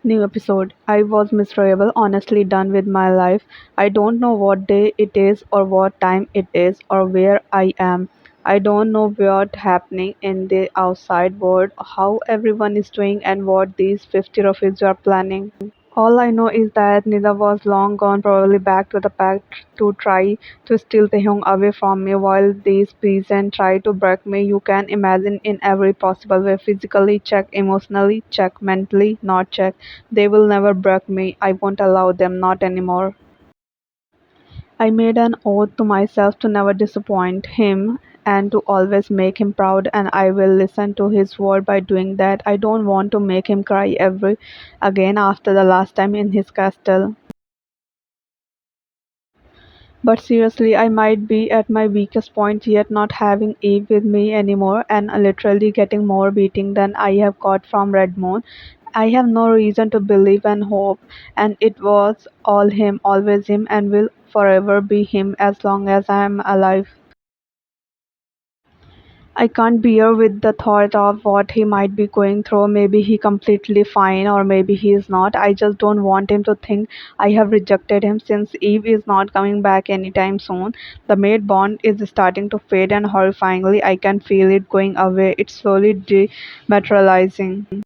New episode. I was miserable, honestly done with my life. I don't know what day it is, or what time it is, or where I am. I don't know what's happening in the outside world, how everyone is doing, and what these 50 refugees are planning. All I know is that Nida was long gone, probably back to the pack to try to steal Taehyung away from me while these peasants try to break me. You can imagine in every possible way. Physically check, emotionally check, mentally not check. They will never break me. I won't allow them, not anymore. I made an oath to myself to never disappoint him and to always make him proud, and I will listen to his word by doing that. I don't want to make him cry ever again after the last time in his castle. But seriously, I might be at my weakest point yet, not having Eve with me anymore and literally getting more beating than I have got from Red Moon. I have no reason to believe and hope, and it was all him, always him, and will forever be him as long as I am alive. I can't bear with the thought of what he might be going through. Maybe he completely fine or maybe he is not. I just don't want him to think I have rejected him since Eve is not coming back anytime soon. The maid bond is starting to fade and horrifyingly I can feel it going away. It's slowly dematerializing.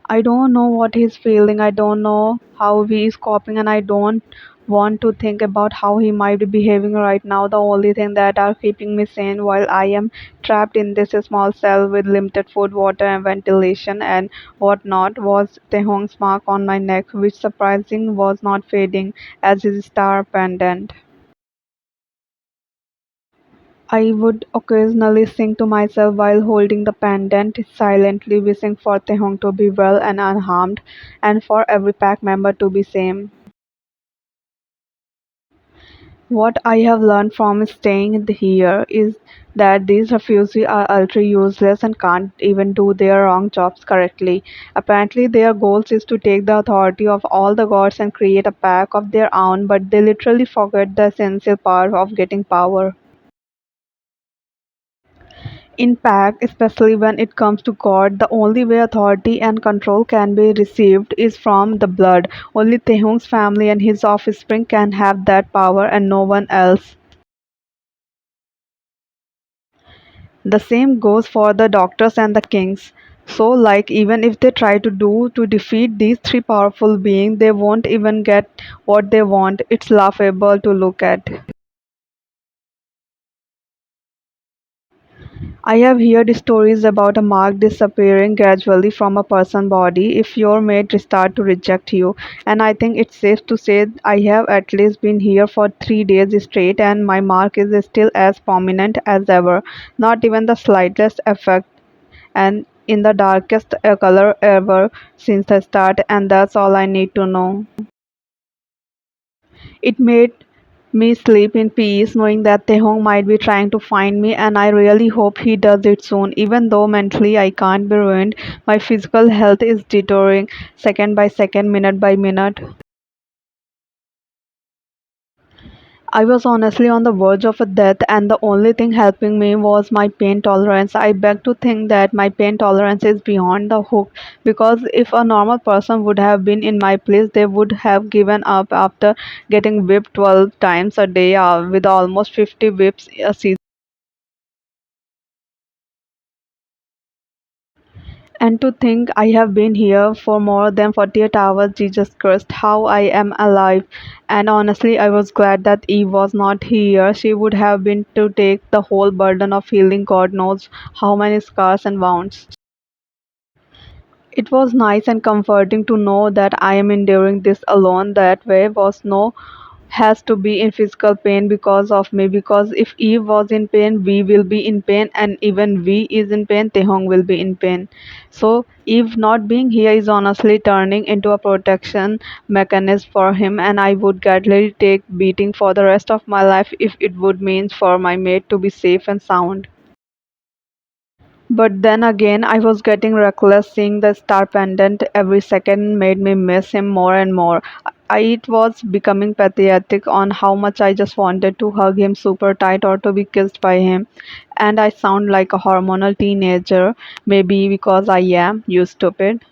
I don't know what he's feeling. I don't know how he is coping, and I don't want to think about how he might be behaving right now. The only thing that are keeping me sane while I am trapped in this small cell with limited food, water, and ventilation and whatnot was Tehong's mark on my neck, which surprising was not fading as his star pendant. I would occasionally sing to myself while holding the pendant, silently wishing for Tehong to be well and unharmed, and for every pack member to be same. What I have learned from staying here is that these refugees are utterly useless and can't even do their wrong jobs correctly. Apparently, their goal is to take the authority of all the gods and create a pack of their own, but they literally forget the essential part of getting power. In fact, especially when it comes to God, the only way authority and control can be received is from the blood. Only Tehung's family and his offspring can have that power and no one else. The same goes for the doctors and the kings. So like even if they try to defeat these three powerful beings, they won't even get what they want. It's laughable to look at. I have heard stories about a mark disappearing gradually from a person's body if your mate start to reject you. And I think it's safe to say I have at least been here for 3 days straight and my mark is still as prominent as ever. Not even the slightest effect and in the darkest color ever since the start, and that's all I need to know. It made me sleep in peace knowing that Tehong might be trying to find me, and I really hope he does it soon. Even though mentally I can't be ruined, my physical health is deteriorating second by second, minute by minute. I was honestly on the verge of a death, and the only thing helping me was my pain tolerance. I beg to think that my pain tolerance is beyond the hook because if a normal person would have been in my place, they would have given up after getting whipped 12 times a day with almost 50 whips a season. And to think I have been here for more than 48 hours, Jesus Christ, how I am alive. And honestly, I was glad that Eve was not here. She would have been to take the whole burden of healing God knows how many scars and wounds. It was nice and comforting to know that I am enduring this alone. That way was no has to be in physical pain because of me. Because if Eve was in pain, we will be in pain, and even we is in pain, Tehong will be in pain. So Eve not being here is honestly turning into a protection mechanism for him, and I would gladly take beating for the rest of my life if it would mean for my mate to be safe and sound. But then again, I was getting reckless. Seeing the star pendant every second made me miss him more and more. It was becoming pathetic on how much I just wanted to hug him super tight or to be kissed by him. And I sound like a hormonal teenager, maybe because I am, you stupid.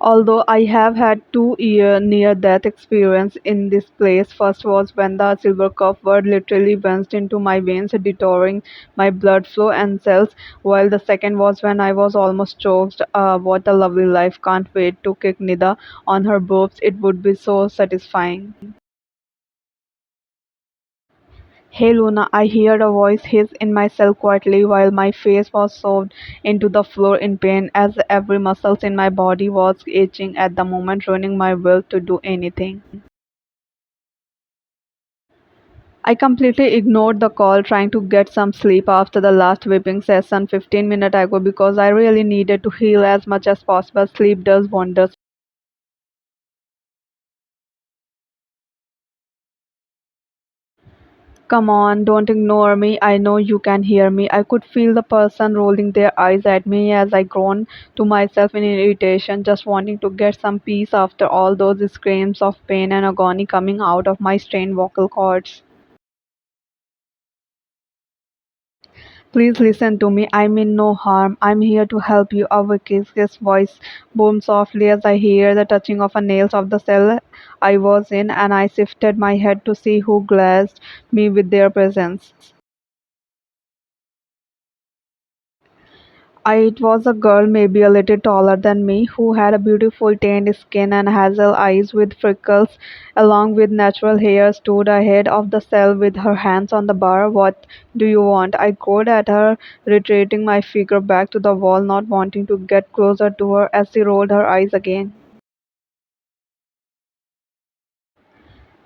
Although I have had two near-death experience in this place. First was when the silver cup word literally bunched into my veins, detouring my blood flow and cells, while the second was when I was almost choked. What a lovely life. Can't wait to kick Nida on her boobs. It would be so satisfying. Hey Luna, I heard a voice hiss in my cell quietly while my face was shoved into the floor in pain as every muscle in my body was itching at the moment, ruining my will to do anything. I completely ignored the call, trying to get some sleep after the last whipping session 15 minutes ago because I really needed to heal as much as possible. Sleep does wonders. Come on, don't ignore me. I know you can hear me. I could feel the person rolling their eyes at me as I groaned to myself in irritation, just wanting to get some peace after all those screams of pain and agony coming out of my strained vocal cords. Please listen to me. I mean no harm. I'm here to help you. His voice boomed softly as I hear the touching of a nails of the cell I was in, and I shifted my head to see who graced me with their presence. It was a girl, maybe a little taller than me, who had a beautiful tanned skin and hazel eyes with freckles, along with natural hair, stood ahead of the cell with her hands on the bar. What do you want? I glared at her, retreating my figure back to the wall, not wanting to get closer to her as she rolled her eyes again.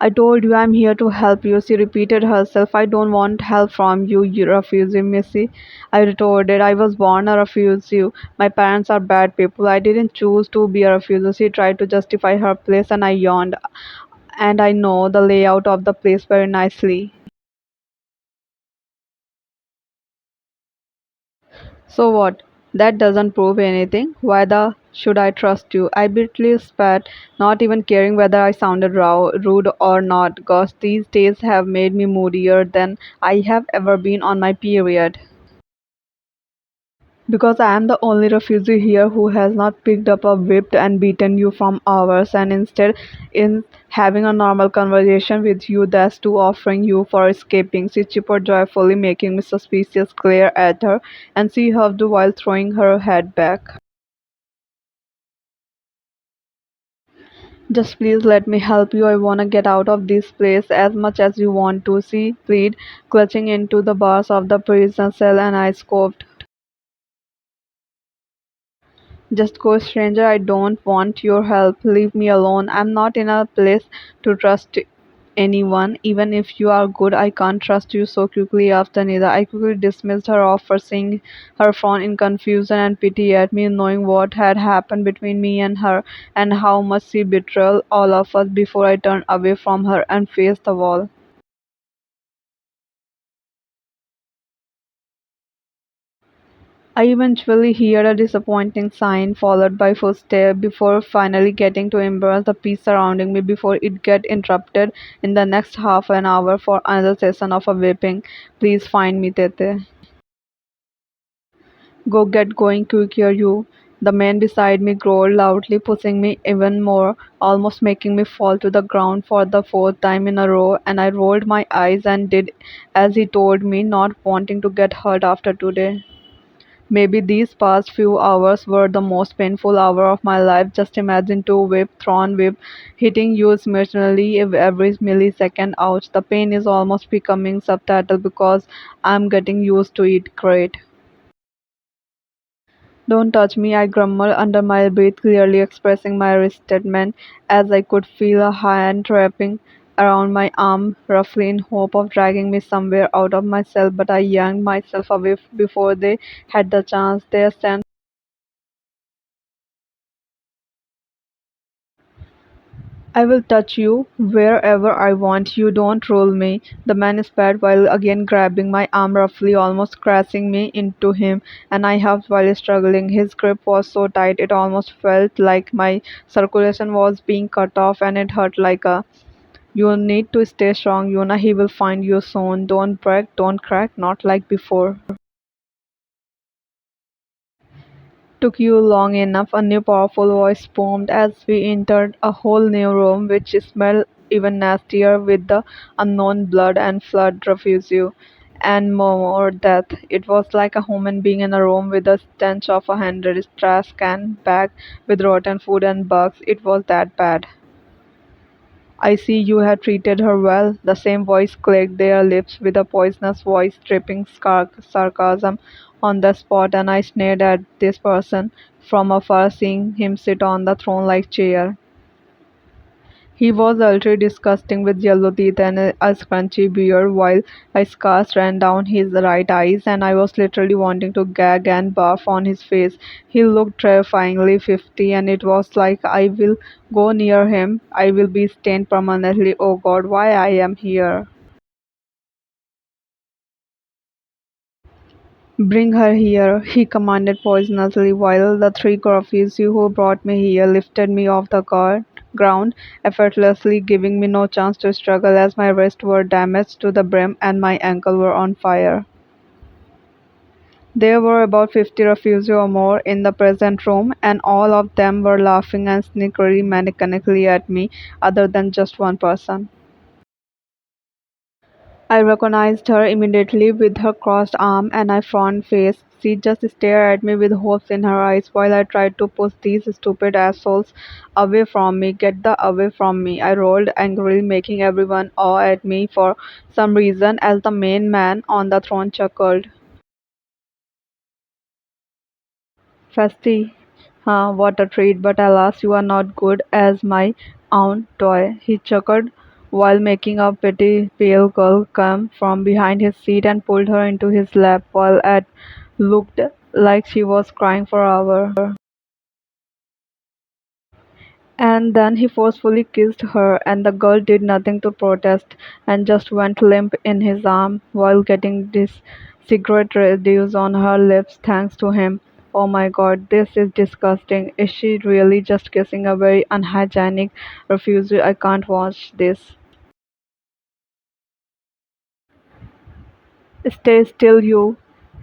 I told you I'm here to help you, she repeated herself. I don't want help from you, you refusee, Missy. I retorted. I was born a refugee. My parents are bad people. I didn't choose to be a refugee. She tried to justify her place and I yawned. And I know the layout of the place very nicely. So what? That doesn't prove anything. Why the should I trust you? I bitterly spat, not even caring whether I sounded rude or not. Gosh, these days have made me moodier than I have ever been on my period. Because I am the only refugee here who has not picked up a whipped and beaten you from hours, and instead, in having a normal conversation with you, that's too offering you for escaping. She chippered joyfully, making me suspicious glare at her, and she huffed while throwing her head back. Just please let me help you. I wanna get out of this place as much as you want to. She plead, clutching into the bars of the prison cell, and I scoffed. Just go, stranger. I don't want your help. Leave me alone. I'm not in a place to trust anyone. Even if you are good, I can't trust you so quickly after neither. I quickly dismissed her offer, seeing her frown in confusion and pity at me, knowing what had happened between me and her, and how much she betrayed all of us before I turned away from her and faced the wall. I eventually heard a disappointing sign followed by footsteps before finally getting to embrace the peace surrounding me before it get interrupted in the next half an hour for another session of a whipping. Please find me, Tete. Go get going quicker, you. The man beside me growled loudly, pushing me even more, almost making me fall to the ground for the fourth time in a row, and I rolled my eyes and did as he told me, not wanting to get hurt after today. Maybe these past few hours were the most painful hour of my life. Just imagine two whip, thrown whip, hitting you emotionally every millisecond. Ouch, the pain is almost becoming subtitle because I'm getting used to it. Great. Don't touch me, I grumbled under my breath, clearly expressing my resentment as I could feel a hand wrapping around my arm, roughly in hope of dragging me somewhere out of myself, but I yanked myself away before they had the chance. Their sense I will touch you wherever I want. You don't rule me. The man spat while again grabbing my arm roughly, almost crashing me into him, and I huffed while struggling. His grip was so tight it almost felt like my circulation was being cut off, and it hurt like a. You need to stay strong, Yuna. He will find you soon. Don't break, don't crack, not like before. Took you long enough, a new powerful voice boomed as we entered a whole new room, which smelled even nastier with the unknown blood and flood refusal and more death. It was like a human being in a room with the stench of a hundred trash can bag with rotten food and bugs. It was that bad. I see you have treated her well. The same voice clicked their lips with a poisonous voice dripping sarcasm on the spot, and I sneered at this person from afar, seeing him sit on the throne like chair. He was utterly disgusting with yellow teeth and a scrunchy beard, while a scars ran down his right eyes, and I was literally wanting to gag and barf on his face. He looked terrifyingly 50, and it was like I will go near him, I will be stained permanently. Oh God, why I am here? Bring her here, he commanded poisonously, while the three corpses who brought me here lifted me off the ground, effortlessly giving me no chance to struggle as my wrists were damaged to the brim and my ankle were on fire. There were about 50 refugees or more in the present room, and all of them were laughing and snickering mechanically at me, other than just one person. I recognized her immediately with her crossed arm and a frowning face. She just stared at me with hopes in her eyes while I tried to push these stupid assholes away from me. Get the away from me. I rolled angrily, making everyone awe at me for some reason as the main man on the throne chuckled. Festy, huh, what a treat, but alas, you are not good as my own toy. He chuckled while making a pretty pale girl come from behind his seat and pulled her into his lap while it looked like she was crying for hours. And then he forcefully kissed her, and the girl did nothing to protest and just went limp in his arm while getting this cigarette residue on her lips thanks to him. Oh my god, this is disgusting. Is she really just kissing a very unhygienic refugee? I can't watch this. Stay still, you.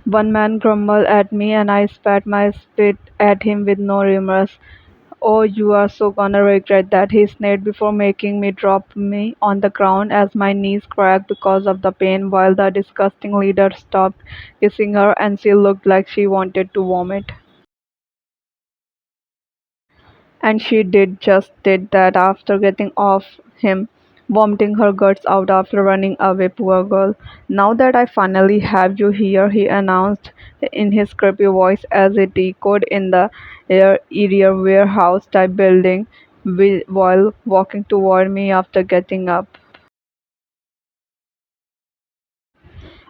One man grumbled at me, and I spat my spit at him with no remorse. Oh, you are so gonna regret that, he sneered before making me drop me on the ground as my knees cracked because of the pain while the disgusting leader stopped kissing her and she looked like she wanted to vomit. And she did that after getting off him, vomiting her guts out after running away, poor girl. Now that I finally have you here, he announced in his creepy voice as it echoed in the eerie warehouse type building while walking toward me after getting up.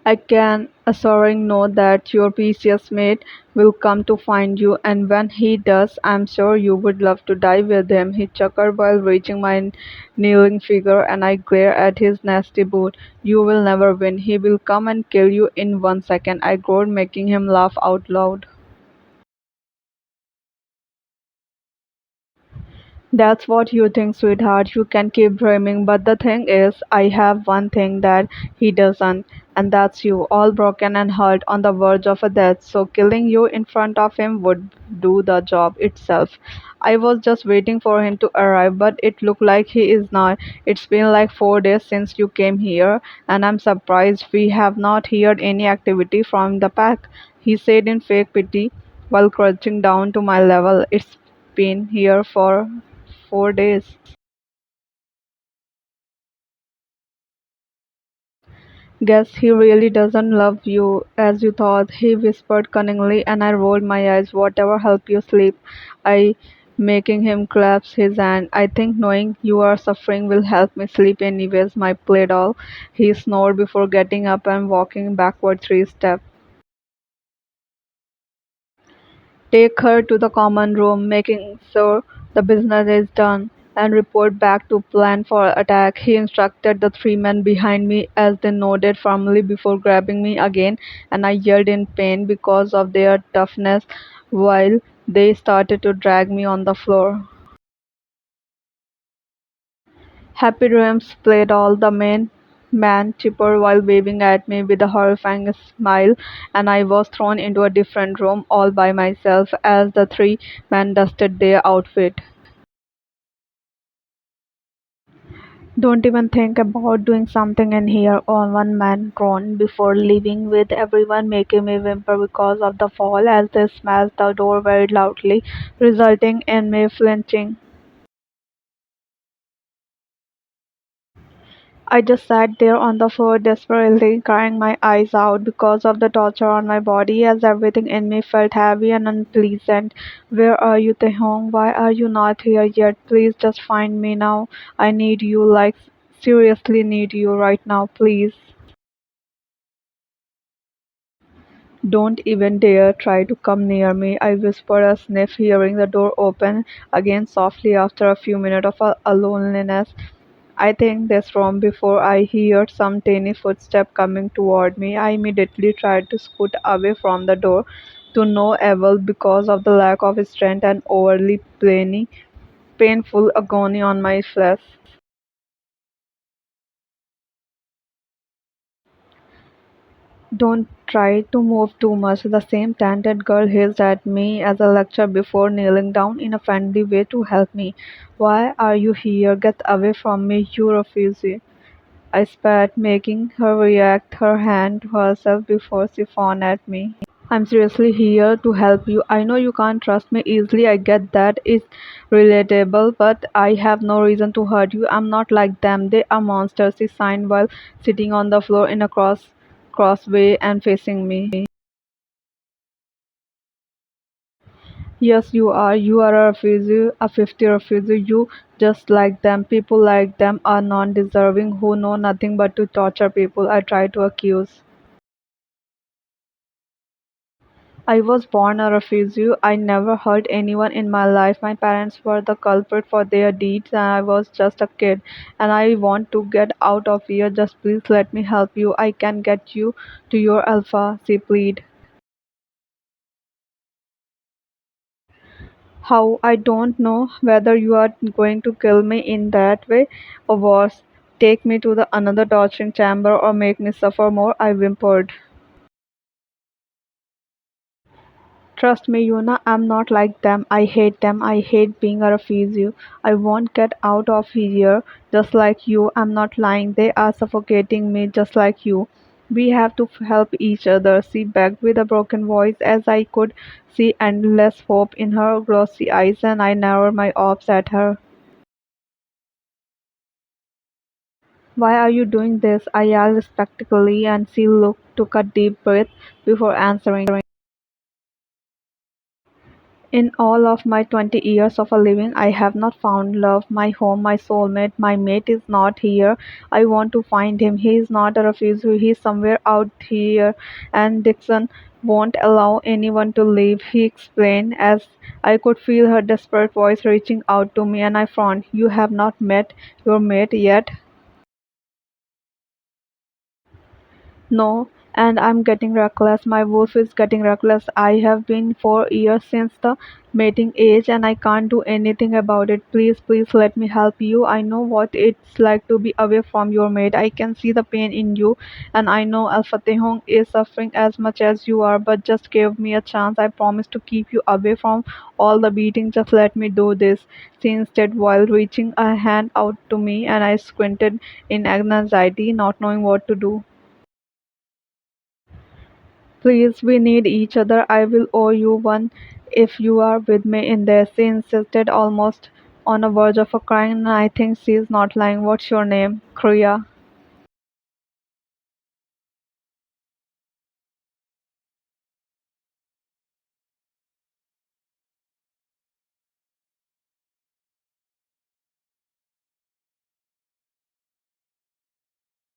I can assuring know that your precious mate will come to find you, and when he does, I'm sure you would love to die with him. He chuckled while reaching my kneeling figure, and I glared at his nasty boot. You will never win. He will come and kill you in 1 second. I growled, making him laugh out loud. That's what you think, sweetheart. You can keep dreaming, but the thing is, I have one thing that he doesn't, and that's you, all broken and hurt on the verge of a death. So killing you in front of him would do the job itself. I was just waiting for him to arrive, but it looked like he is not. It's been like 4 days since you came here, and I'm surprised we have not heard any activity from the pack, he said in fake pity while crouching down to my level. It's been here for 4 days. Guess he really doesn't love you as you thought, he whispered cunningly, and I rolled my eyes. Whatever help you sleep, I making him clasp his hand. I think knowing you are suffering will help me sleep anyways, my play doll. He snored before getting up and walking backward 3 steps. Take her to the common room, making sure the business is done. and report back to plan for attack. He instructed the three men behind me as they nodded firmly before grabbing me again, and I yelled in pain because of their toughness while they started to drag me on the floor. Happy Dreams played all the main man chipper while waving at me with a horrifying smile, and I was thrown into a different room all by myself as the three men dusted their outfit. Don't even think about doing something in here, one man groaned before leaving, with everyone making me whimper because of the fall as they smashed the door very loudly, resulting in me flinching. I just sat there on the floor, desperately crying my eyes out because of the torture on my body, as everything in me felt heavy and unpleasant. Where are you, Tehong? Why are you not here yet? Please just find me now. I need you, like, seriously need you right now, please. Don't even dare try to come near me, I whispered a sniff, hearing the door open again softly after a few minutes of loneliness. I think this room before I heard some tiny footstep coming toward me. I immediately tried to scoot away from the door to no avail because of the lack of strength and overly painful agony on my flesh. Don't try to move too much, the same talented girl hissed at me as a lecture before kneeling down in a friendly way to help me. Why are you here? Get away from me, you refugee. I spat, making her react her hand to herself before she fawned at me. I'm seriously here to help you. I know you can't trust me easily. I get that is relatable, but I have no reason to hurt you. I'm not like them. They are monsters, she signed while sitting on the floor in a crossway and facing me. Yes, you are. You are a refugee, a 50 refugee. You just like them. People like them are non deserving who know nothing but to torture people. I try to accuse. I was born a refugee. I never hurt anyone in my life. My parents were the culprit for their deeds, and I was just a kid. And I want to get out of here. Just please let me help you. I can get you to your alpha, she pleaded. How? I don't know whether you are going to kill me in that way, or worse, take me to the another torturing chamber or make me suffer more, I whimpered. Trust me, Yuna, I'm not like them. I hate them. I hate being a refugee. I won't get out of here just like you. I'm not lying. They are suffocating me just like you. We have to help each other. She begged with a broken voice as I could see endless hope in her glossy eyes, and I narrowed my orbs at her. Why are you doing this? I yelled respectfully, and she took a deep breath before answering. In all of my 20 years of a living, I have not found love, my home, my soulmate. My mate is not here. I want to find him. He is not a refugee. He is somewhere out here, and Dixon won't allow anyone to leave, he explained as I could feel her desperate voice reaching out to me, and I frowned. You have not met your mate yet? No, and I'm getting reckless. My wolf is getting reckless. I have been 4 years since the mating age and I can't do anything about it. Please, please let me help you. I know what it's like to be away from your mate. I can see the pain in you, and I know Alpha Tehong is suffering as much as you are, but just give me a chance. I promise to keep you away from all the beating. Just let me do this. She insisted while reaching a hand out to me, and I squinted in anxiety, not knowing what to do. Please, we need each other. I will owe you one if you are with me in this. She insisted, almost on the verge of a crying, and I think she is not lying. What's your name? Kriya.